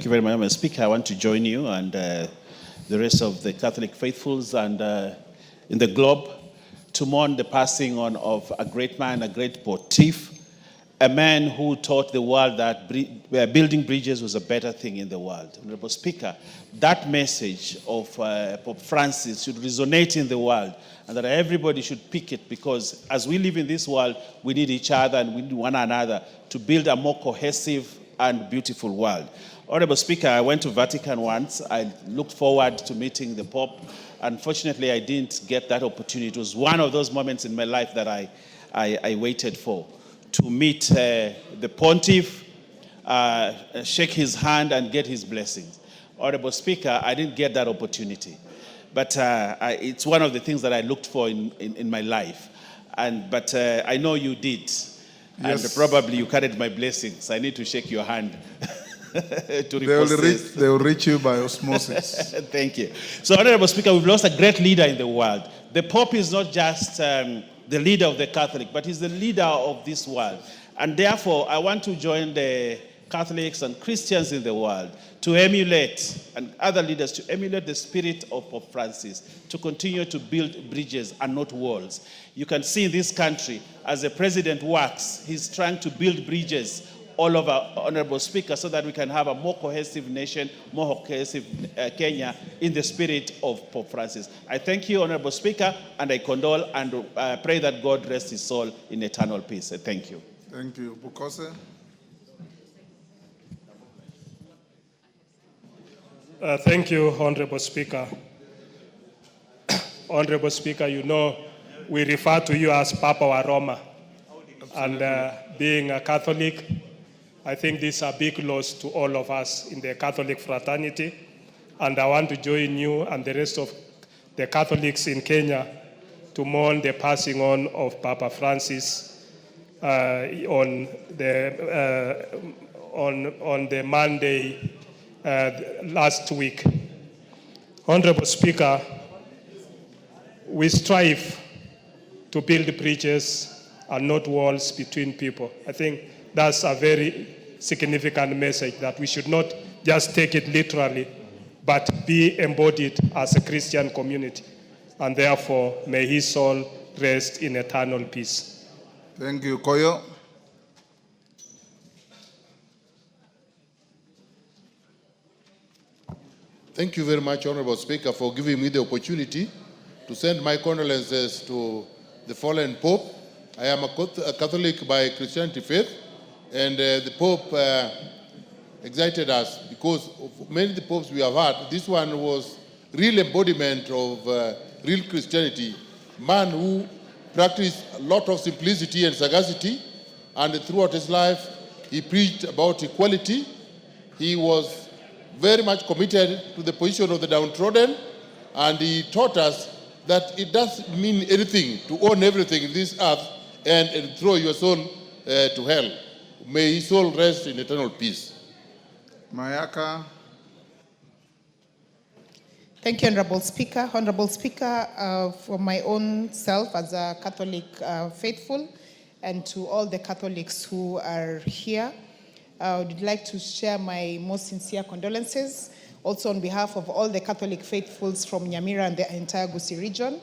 Thank you very much, Mr. Speaker. I want to join you and the rest of the Catholic faithfuls and in the globe to mourn the passing on of a great man, a great pontiff, a man who taught the world that building bridges was a better thing in the world. Honorable Speaker, that message of Pope Francis should resonate in the world and that everybody should pick it, because as we live in this world, we need each other and we need one another to build a more cohesive and beautiful world. Honorable Speaker, I went to Vatican once. I looked forward to meeting the Pope. Unfortunately, I didn't get that opportunity. It was one of those moments in my life that I waited for, to meet the Pontiff, shake his hand and get his blessings. Honorable Speaker, I didn't get that opportunity. But it's one of the things that I looked for in my life. But I know you did. Yes. And probably you carried my blessings. I need to shake your hand. They will reach you by osmosis. Thank you. So, Honorable Speaker, we've lost a great leader in the world. The Pope is not just the leader of the Catholic, but he's the leader of this world. And therefore, I want to join the Catholics and Christians in the world to emulate, and other leaders to emulate the spirit of Pope Francis, to continue to build bridges and not walls. You can see in this country, as the president works, he's trying to build bridges all over, Honorable Speaker, so that we can have a more cohesive nation, more cohesive Kenya in the spirit of Pope Francis. I thank you, Honorable Speaker, and I condole and pray that God rest his soul in eternal peace. Thank you. Thank you. Bukose? Thank you, Honorable Speaker. Honorable Speaker, you know, we refer to you as Papa wa Roma. And being a Catholic, I think this is a big loss to all of us in the Catholic fraternity. And I want to join you and the rest of the Catholics in Kenya to mourn the passing on of Papa Francis on the Monday last week. Honorable Speaker, we strive to build bridges and not walls between people. I think that's a very significant message, that we should not just take it literally, but be embodied as a Christian community. And therefore, may his soul rest in eternal peace. Thank you. Koyo? Thank you very much, Honorable Speaker, for giving me the opportunity to send my condolences to the fallen Pope. I am a Catholic by Christianity faith, and the Pope excited us because of many of the popes we have had. This one was real embodiment of real Christianity, man who practiced a lot of simplicity and sagacity, and throughout his life he preached about equality. He was very much committed to the position of the downtrodden, and he taught us that it doesn't mean anything to own everything in this earth and throw your soul to hell. May his soul rest in eternal peace. Mayaka? Thank you, Honorable Speaker. Honorable Speaker, for my own self as a Catholic faithful, and to all the Catholics who are here, I would like to share my most sincere condolences. Also on behalf of all the Catholic faithfuls from Nyamira and the entire Gusii region,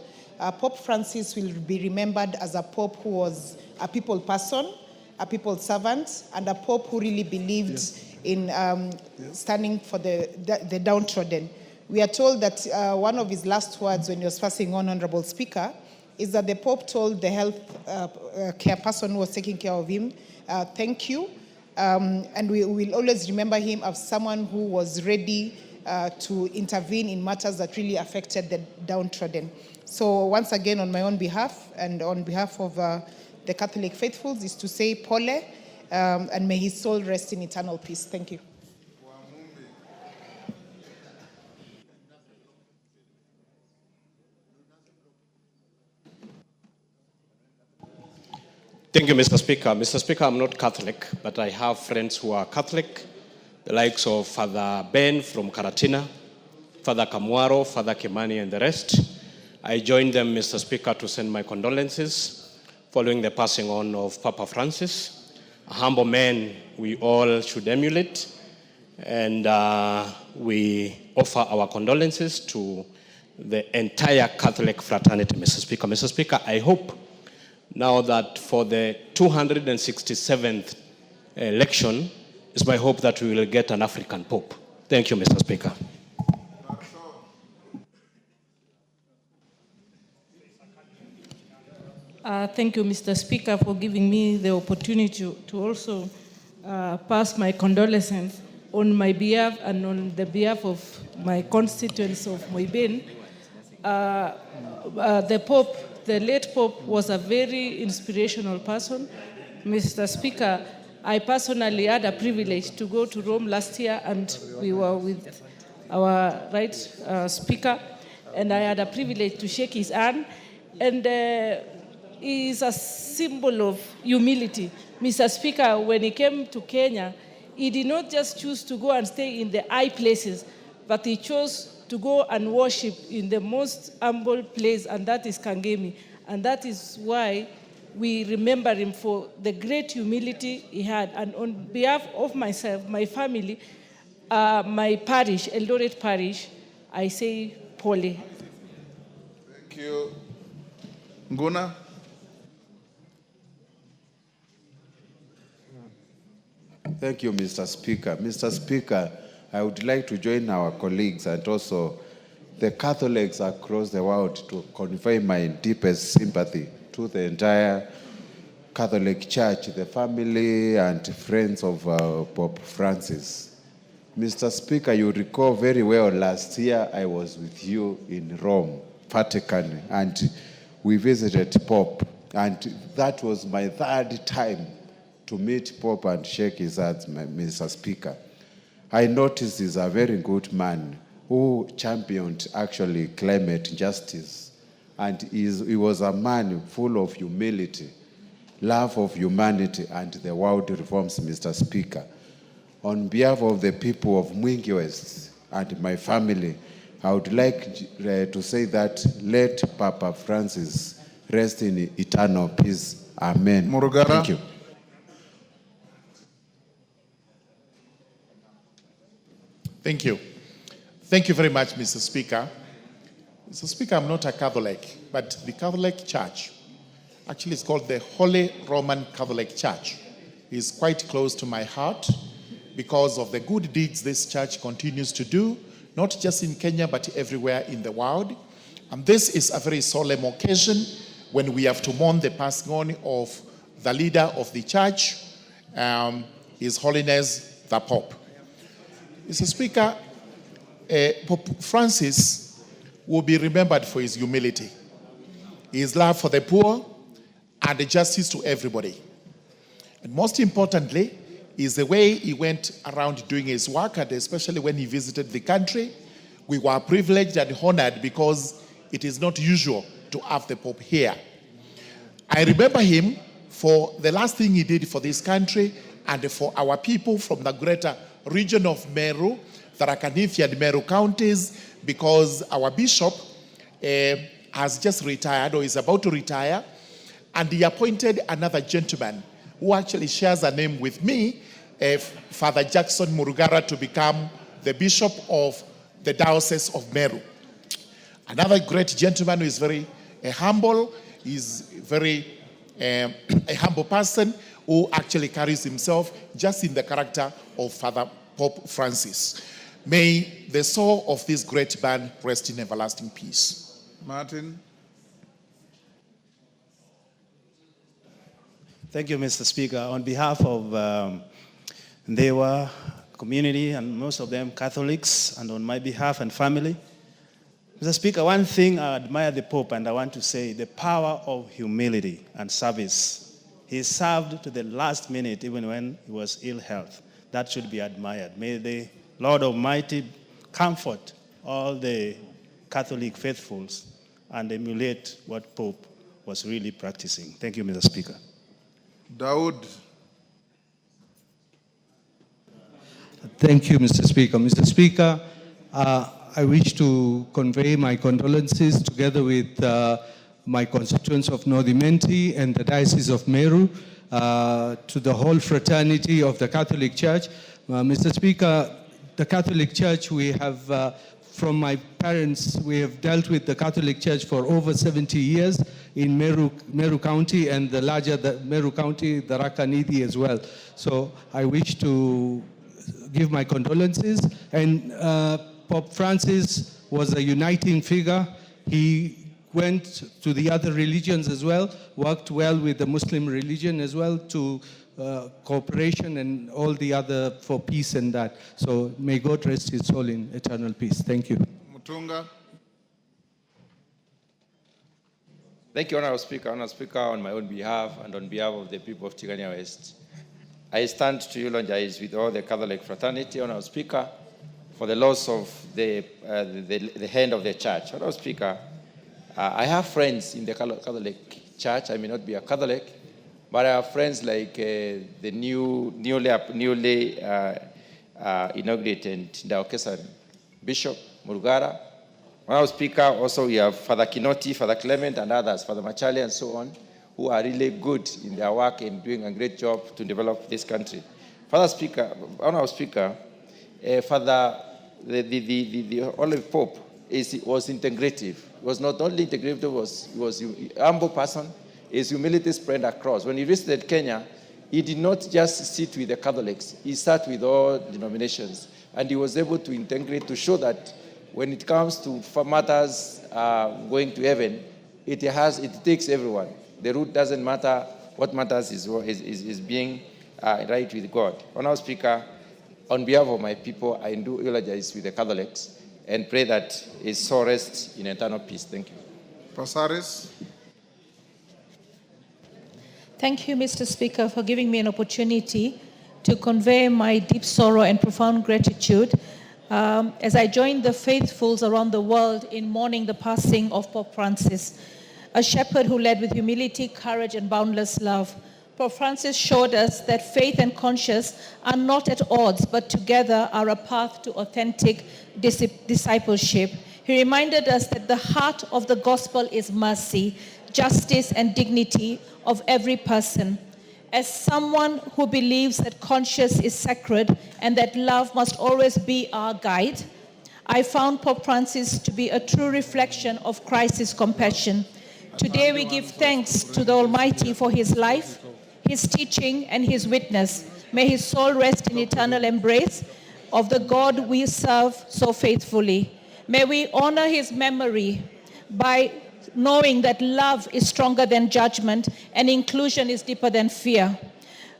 Pope Francis will be remembered as a Pope who was a people person, a people servant, and a Pope who really believed in standing for the downtrodden. We are told that one of his last words when he was passing on, Honorable Speaker, is that the Pope told the health care person who was taking care of him, thank you. And we will always remember him as someone who was ready to intervene in matters that really affected the downtrodden. So once again, on my own behalf and on behalf of the Catholic faithfuls, is to say Pole, and may his soul rest in eternal peace. Thank you. Thank you, Mr. Speaker. Mr. Speaker, I'm not Catholic, but I have friends who are Catholic, the likes of Father Ben from Karatina, Father Kamwaro, Father Kimani, and the rest. I join them, Mr. Speaker, to send my condolences following the passing on of Papa Francis, a humble man we all should emulate, And we offer our condolences to the entire Catholic fraternity, Mr. Speaker. Mr. Speaker, I hope now that for the 267th election, it's my hope that we will get an African Pope. Thank you, Mr. Speaker. Thank you, Mr. Speaker, for giving me the opportunity to also pass my condolences on my behalf and on the behalf of my constituents of Moibin. The Pope, the late Pope, was a very inspirational person. Mr. Speaker, I personally had a privilege to go to Rome last year, and we were with our right speaker, and I had a privilege to shake his hand. And he is a symbol of humility. Mr. Speaker, when he came to Kenya, he did not just choose to go and stay in the high places, but he chose to go and worship in the most humble place, and that is Kangemi. And that is why we remember him for the great humility he had. And on behalf of myself, my family, my parish, Eldoret Parish, I say pole. Thank you. Nguna? Thank you, Mr. Speaker. Mr. Speaker, I would like to join our colleagues and also the Catholics across the world to convey my deepest sympathy to the entire Catholic Church, the family and friends of Pope Francis. Mr. Speaker, you recall very well last year I was with you in Rome, Vatican, and we visited Pope, and that was my third time to meet Pope and shake his hand, Mr. Speaker. I noticed he's a very good man who championed actually climate justice. And he was a man full of humility, love of humanity, and the world reforms, Mr. Speaker. On behalf of the people of Mwingi West and my family, I would like to say that let Papa Francis rest in eternal peace. Amen. Murugara. Thank you. Thank you. Thank you very much, Mr. Speaker. Mr. Speaker, I'm not a Catholic, but the Catholic Church, actually it's called the Holy Roman Catholic Church, is quite close to my heart because of the good deeds this church continues to do, not just in Kenya, but everywhere in the world. And this is a very solemn occasion when we have to mourn the passing on of the leader of the church, His Holiness the Pope. Mr. Speaker, Pope Francis will be remembered for his humility, his love for the poor, and the justice to everybody. And most importantly, is the way he went around doing his work, and especially when he visited the country. We were privileged and honored because it is not usual to have the Pope here. I remember him for the last thing he did for this country and for our people from the greater region of Meru, Tharaka Nithi and Meru counties, because our bishop has just retired or is about to retire, and he appointed another gentleman who actually shares a name with me, Father Jackson Murugara, to become the bishop of the Diocese of Meru. Another great gentleman who is very humble, is very a humble person who actually carries himself just in the character of Father Pope Francis. May the soul of this great man rest in everlasting peace. Martin? Thank you, Mr. Speaker. On behalf of Ndewa community, and most of them Catholics, and on my behalf and family, Mr. Speaker, one thing I admire the Pope, and I want to say the power of humility and service. He served to the last minute, even when he was ill health. That should be admired. May the Lord Almighty comfort all the Catholic faithfuls and emulate what Pope was really practicing. Thank you, Mr. Speaker. Daud? Thank you, Mr. Speaker. Mr. Speaker, I wish to convey my condolences together with my constituents of North Imenti and the Diocese of Meru to the whole fraternity of the Catholic Church. Mr. Speaker, the Catholic Church, we have, from my parents, we have dealt with the Catholic Church for over 70 years in Meru County, and the larger Meru County, the Rakanidi as well. So I wish to give my condolences. And Pope Francis was a uniting figure. He went to the other religions as well, worked well with the Muslim religion as well to cooperation and all the other for peace and that. So may God rest his soul in eternal peace. Thank you. Mutunga. Thank you, Honorable Speaker. Honorable Speaker, on my own behalf and on behalf of the people of Tigania West, I stand to eulogize with all the Catholic fraternity, Honorable Speaker, for the loss of the hand of the church. Honorable Speaker, I have friends in the Catholic Church. I may not be a Catholic, but I have friends like the newly inaugurated Daokesan Bishop Murugara. Honorable Speaker, also we have Father Kinoti, Father Clement, and others, Father Machali, and so on, who are really good in their work and doing a great job to develop this country. Honorable Speaker, Father, the Holy Pope was integrative. He was not only integrative, he was a humble person. His humility spread across. When he visited Kenya, he did not just sit with the Catholics. He sat with all denominations. And he was able to integrate, to show that when it comes to matters going to heaven, it takes everyone. The root doesn't matter. What matters is being right with God. Honorable Speaker, on behalf of my people, I do eulogize with the Catholics and pray that his soul rests in eternal peace. Thank you. Pasaris. Thank you, Mr. Speaker, for giving me an opportunity to convey my deep sorrow and profound gratitude as I join the faithfuls around the world in mourning the passing of Pope Francis, a shepherd who led with humility, courage, and boundless love. Pope Francis showed us that faith and conscience are not at odds, but together are a path to authentic discipleship. He reminded us that the heart of the gospel is mercy, justice, and dignity of every person. As someone who believes that conscience is sacred and that love must always be our guide, I found Pope Francis to be a true reflection of Christ's compassion. Today we give thanks to the Almighty for his life, his teaching, and his witness. May his soul rest in eternal embrace of the God we serve so faithfully. May we honor his memory by knowing that love is stronger than judgment and inclusion is deeper than fear.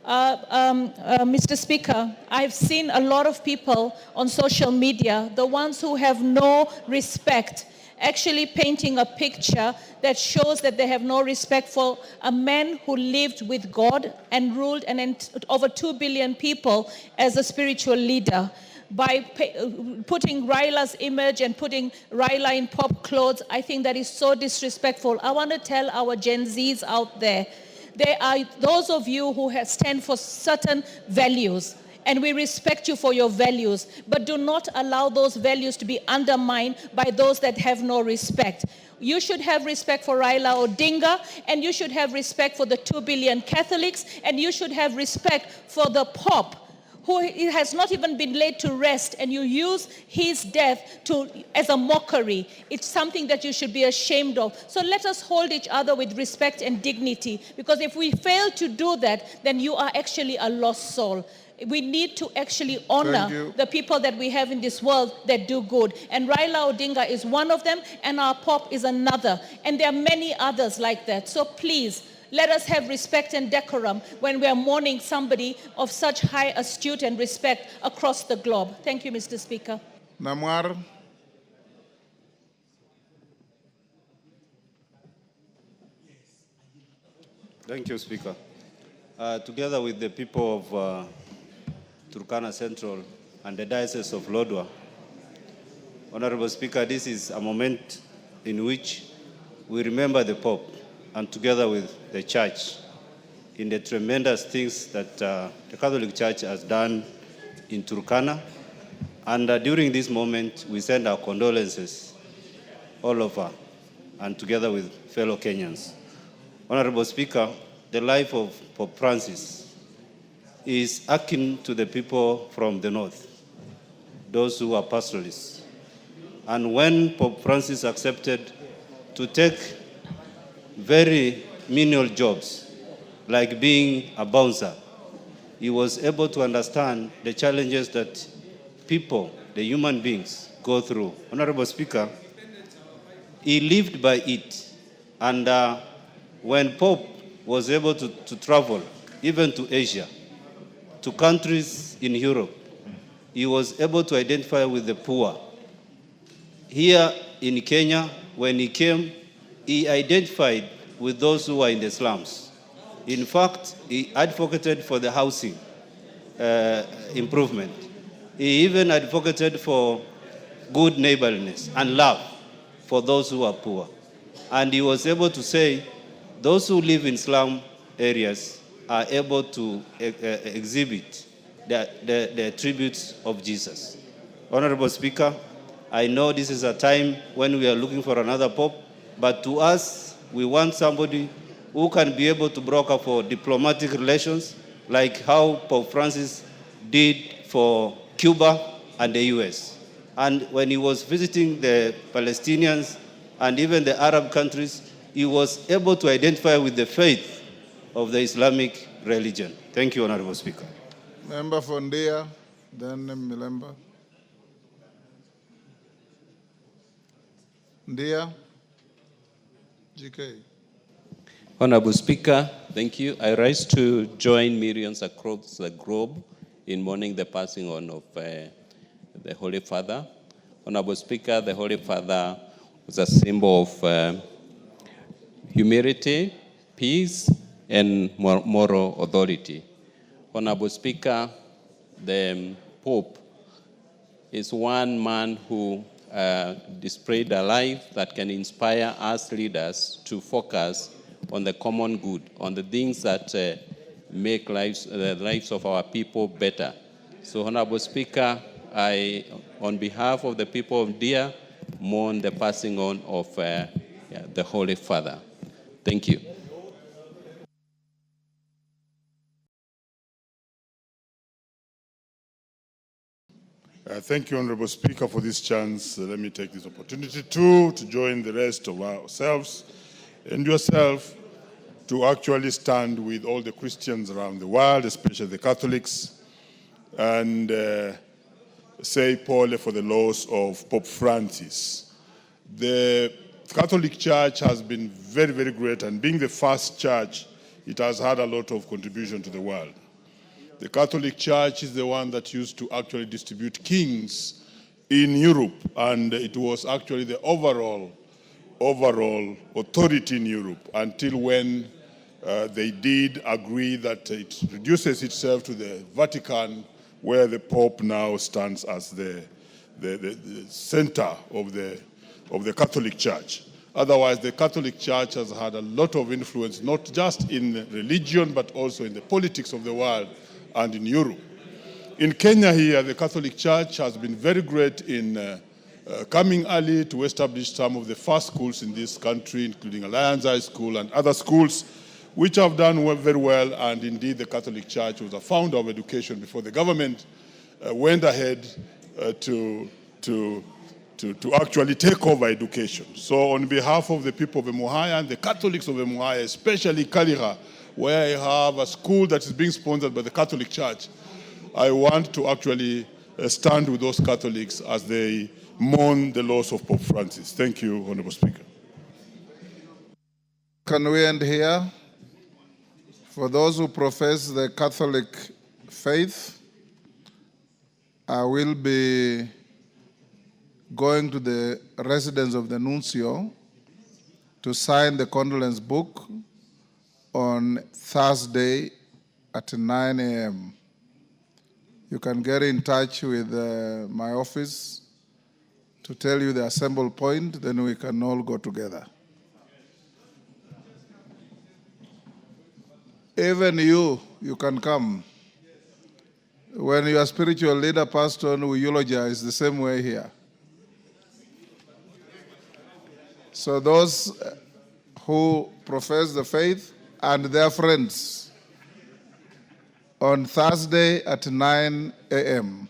Mr. Speaker, I've seen a lot of people on social media, the ones who have no respect, actually painting a picture that shows that they have no respect for a man who lived with God and ruled over 2 billion people as a spiritual leader. By putting Raila's image and putting Raila in pop clothes, I think that is so disrespectful. I want to tell our Gen Zs out there are those of you who stand for certain values, and we respect you for your values, but do not allow those values to be undermined by those that have no respect. You should have respect for Raila Odinga, and you should have respect for the 2 billion Catholics, and you should have respect for the Pope, who has not even been laid to rest, and you use his death as a mockery. It's something that you should be ashamed of. So let us hold each other with respect and dignity, because if we fail to do that, then you are actually a lost soul. We need to actually honor the people that we have in this world that do good. And Raila Odinga is one of them, and our Pope is another. And there are many others like that. So please, let us have respect and decorum when we are mourning somebody of such high astute and respect across the globe. Thank you, Mr. Speaker. Namwar. Thank you, Speaker. Together with the people of Turkana Central and the Diocese of Lodwar, Honorable Speaker, this is a moment in which we remember the Pope, and together with the Church, in the tremendous things that the Catholic Church has done in Turkana. And during this moment, we send our condolences all over, and together with fellow Kenyans. Honorable Speaker, the life of Pope Francis is akin to the people from the north. those who are pastoralists. And when Pope Francis accepted to take very menial jobs, like being a bouncer, he was able to understand the challenges that people, the human beings, go through. Honorable Speaker, he lived by it. And when Pope was able to travel, even to Asia, to countries in Europe, he was able to identify with the poor. Here in Kenya, when he came, he identified with those who are in the slums. In fact, he advocated for the housing improvement. He even advocated for good neighborliness and love for those who are poor. And he was able to say, those who live in slum areas are able to exhibit the attributes of Jesus. Honorable Speaker, I know this is a time when we are looking for another pope, but to us, we want somebody who can be able to broker for diplomatic relations, like how Pope Francis did for Cuba and the US. And when he was visiting the Palestinians and even the Arab countries, he was able to identify with the faith of the Islamic religion. Thank you, Honorable Speaker. Member for Ndia, then Milemba. Ndia, GK. Honorable Speaker, thank you. I rise to join millions across the globe in mourning the passing on of the Holy Father. Honorable Speaker, the Holy Father was a symbol of humility, peace, and moral authority. Honorable Speaker, the Pope is one man who displayed a life that can inspire us leaders to focus on the common good, on the things that make the lives of our people better. So, Honorable Speaker, I, on behalf of the people of Dia, mourn the passing on of the Holy Father. Thank you. Thank you, Honorable Speaker, for this chance. Let me take this opportunity to join the rest of ourselves and yourself to actually stand with all the Christians around the world, especially the Catholics, and say Paul for the loss of Pope Francis. The Catholic Church has been very, very great, and being the first church, it has had a lot of contribution to the world. The Catholic Church is the one that used to actually distribute kings in Europe, and it was actually the overall authority in Europe until when they did agree that it reduces itself to the Vatican, where the Pope now stands as the center of the Catholic Church. Otherwise, the Catholic Church has had a lot of influence, not just in religion, but also in the politics of the world and in Europe. In Kenya here, the Catholic Church has been very great in coming early to establish some of the first schools in this country, including Alliance High School and other schools, which have done very well. And indeed, the Catholic Church was a founder of education before the government went ahead to actually take over education. So on behalf of the people of Emuhaya and the Catholics of Emuhaya, especially Kalira, where I have a school that is being sponsored by the Catholic Church, I want to actually stand with those Catholics as they mourn the loss of Pope Francis. Thank you, Honorable Speaker. Can we end here? For those who profess the Catholic faith, I will be going to the residence of the nuncio to sign the condolence book on Thursday at 9 a.m. You can get in touch with my office to tell you the assemble point, then we can all go together. Even you can come. When your spiritual leader, pastor, we eulogize the same way here. So those who profess the faith and their friends on Thursday at 9 a.m.